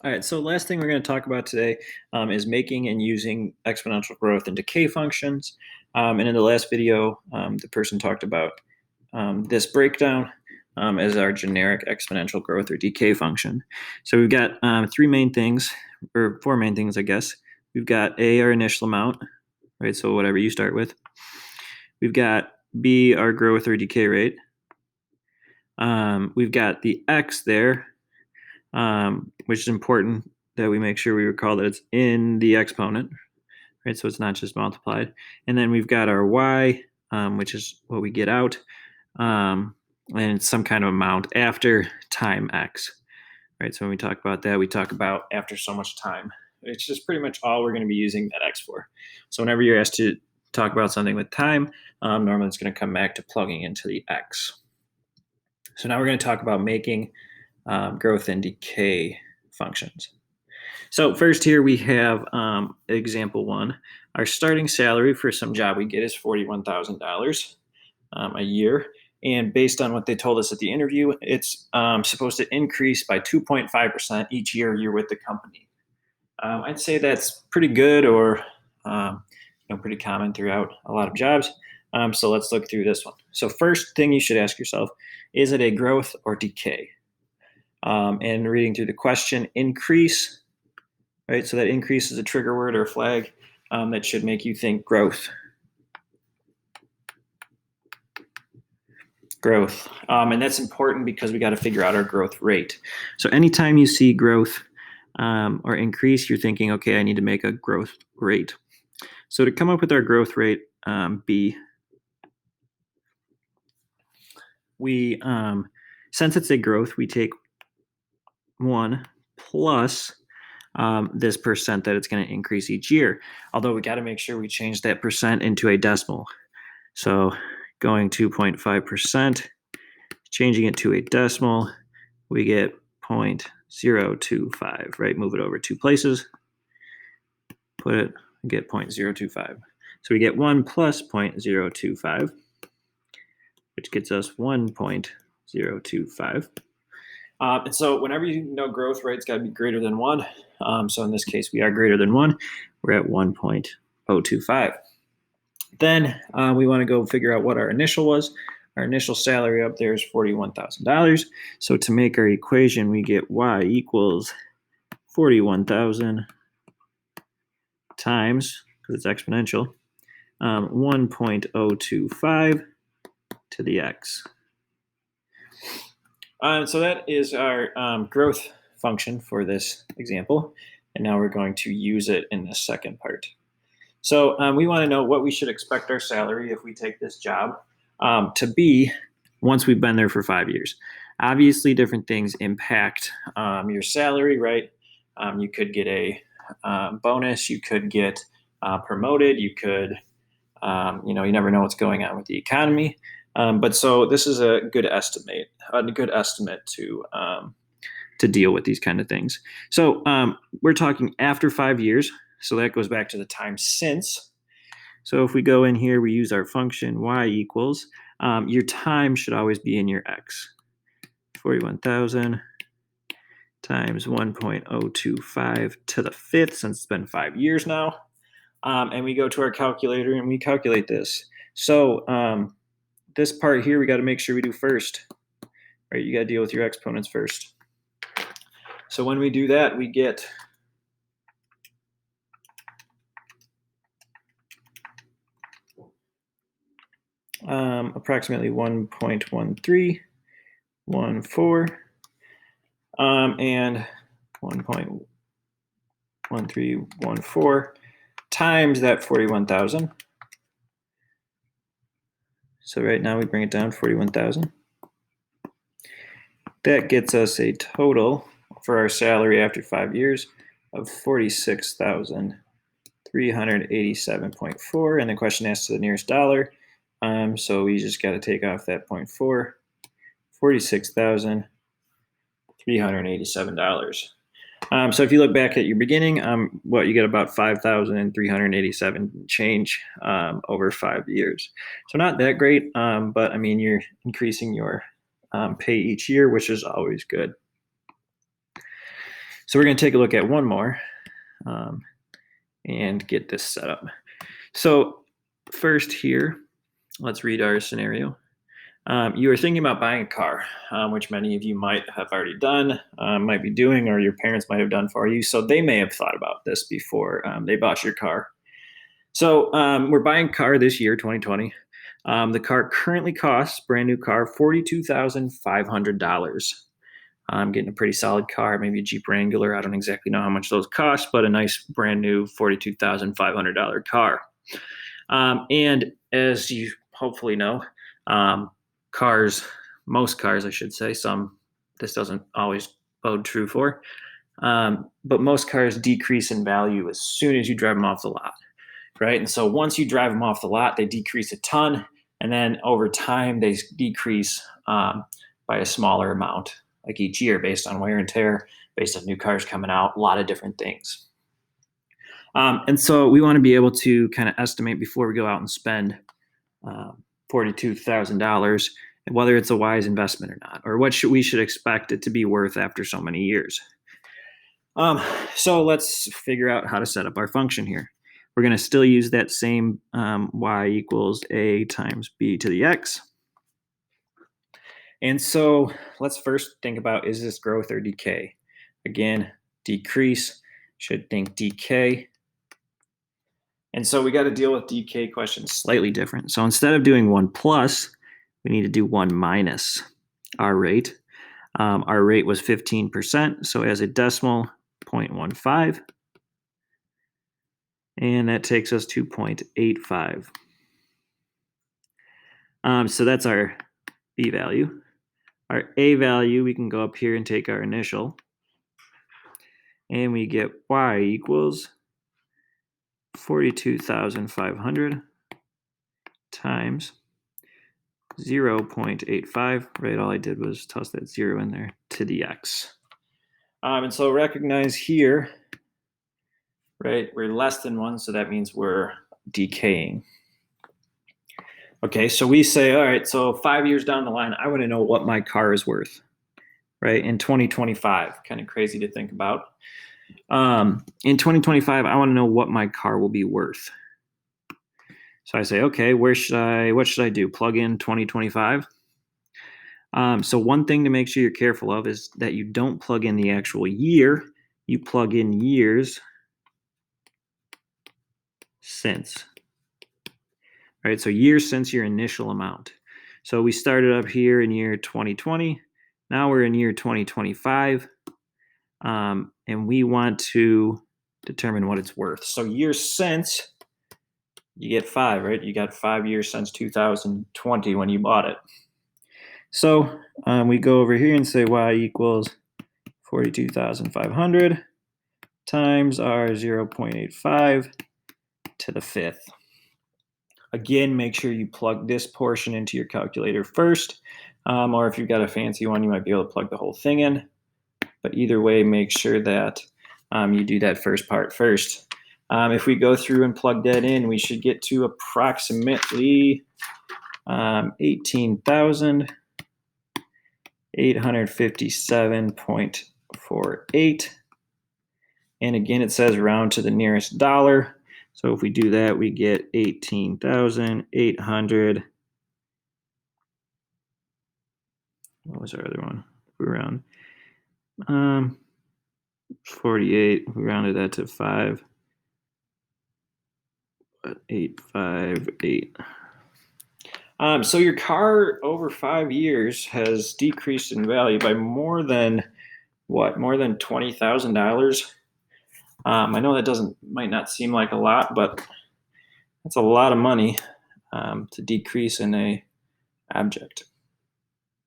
All right, so last thing we're going to talk about today is making and using exponential growth and decay functions. And in the last video, the person talked about this breakdown as our generic exponential growth or decay function. So we've got three main things, or four main things, I guess. We've got A, our initial amount, right? So whatever you start with. We've got B, our growth or decay rate. We've got the X there, which is important that we make sure we recall that it's in the exponent, right? So it's not just multiplied. And then we've got our y, which is what we get out, and it's some kind of amount after time x, right? So when we talk about that, we talk about after so much time. It's just pretty much all we're going to be using that x for. So whenever you're asked to talk about something with time, normally it's going to come back to plugging into the x. So now we're going to talk about making growth and decay functions. So first here we have example one. Our starting salary for some job we get is $41,000 a year. And based on what they told us at the interview, it's supposed to increase by 2.5% each year you're with the company. I'd say that's pretty good, or pretty common throughout a lot of jobs. So let's look through this one. So first thing you should ask yourself, is it a growth or decay? And reading through the question, increase, right? So that increase is a trigger word or a flag that should make you think growth. Growth. And that's important because we got to figure out our growth rate. So anytime you see growth or increase, you're thinking, okay, I need to make a growth rate. So to come up with our growth rate, B, we, since it's a growth, we take 1 plus this percent that it's going to increase each year. Although we got to make sure we change that percent into a decimal. So going 2.5%, changing it to a decimal, we get 0.025, right? Move it over 2 places, put it, get 0.025. So we get 1 plus 0.025, which gets us 1.025. And so whenever you know growth rate's got to be greater than 1, so in this case we are greater than 1, we're at 1.025. Then we want to go figure out what our initial was. Our initial salary up there is $41,000. So to make our equation, we get y equals 41,000 times, because it's exponential, 1.025 to the x. So that is our growth function for this example. And now we're going to use it in the second part. So we want to know what we should expect our salary if we take this job to be once we've been there for 5 years. Obviously, different things impact your salary, right? You could get a bonus, you could get promoted, you could, you never know what's going on with the economy. But so this is a good estimate to deal with these kind of things. So we're talking after 5 years. So that goes back to the time since. So if we go in here, we use our function y equals, your time should always be in your x. 41,000 times 1.025 to the fifth, since it's been 5 years now. And we go to our calculator and we calculate this. So this part here, we got to make sure we do first. Right, you got to deal with your exponents first. So when we do that, we get approximately 1.1314 and 1.1314 times that 41,000. So right now we bring it down 41,000. That gets us a total for our salary after 5 years of 46,387.4, and the question asks to the nearest dollar. So we just got to take off that 0.4, $46,387. So if you look back at your beginning, you get about 5,387 change over 5 years. So not that great, but I mean, you're increasing your pay each year, which is always good. So we're going to take a look at one more and get this set up. So first here, let's read our scenario. You are thinking about buying a car, which many of you might have already done, might be doing, or your parents might have done for you. So they may have thought about this before they bought your car. So we're buying a car this year, 2020. The car currently costs, brand new car, $42,500. I'm getting a pretty solid car, maybe a Jeep Wrangler. I don't exactly know how much those cost, but a nice brand new $42,500 car. And as you hopefully know, most cars, I should say, this doesn't always bode true for, but most cars decrease in value as soon as you drive them off the lot, right? And so once you drive them off the lot, they decrease a ton, and then over time they decrease by a smaller amount, like each year, based on wear and tear, based on new cars coming out, a lot of different things. And so we want to be able to kind of estimate before we go out and spend $42,000 whether it's a wise investment or not, or what we should expect it to be worth after so many years. So let's figure out how to set up our function here. We're going to still use that same y equals a times b to the x. And so let's first think about, is this growth or decay? Again, decrease, should think decay. And so we got to deal with decay questions slightly different. So instead of doing 1 plus, we need to do 1 minus our rate. Our rate was 15%, so as a decimal, 0.15. And that takes us to 0.85. So that's our b value. Our a value, we can go up here and take our initial. And we get y equals 42,500 times 0.85, right? All I did was toss that 0 in there to the x. And so recognize here, right, we're less than 1, so that means we're decaying. Okay, so we say, all right, so 5 years down the line, I want to know what my car is worth, right, in 2025. Kind of crazy to think about. In 2025, I want to know what my car will be worth. So I say, okay, what should I do? Plug in 2025. So one thing to make sure you're careful of is that you don't plug in the actual year. You plug in years since. Right, so years since your initial amount. So we started up here in year 2020. Now we're in year 2025. And we want to determine what it's worth. So years since, you get 5, right? You got 5 years since 2020 when you bought it. So we go over here and say y equals 42,500 times our 0.85 to the 5th. Again, make sure you plug this portion into your calculator first, or if you've got a fancy one, you might be able to plug the whole thing in. But either way, make sure that you do that first part first. If we go through and plug that in, we should get to approximately 18,857.48. And again, it says round to the nearest dollar. So if we do that, we get 18,800. What was our other one? We round 48. We rounded that to 5. 858. So your car over 5 years has decreased in value by more than what? More than $20,000. I know that might not seem like a lot, but that's a lot of money to decrease in a object.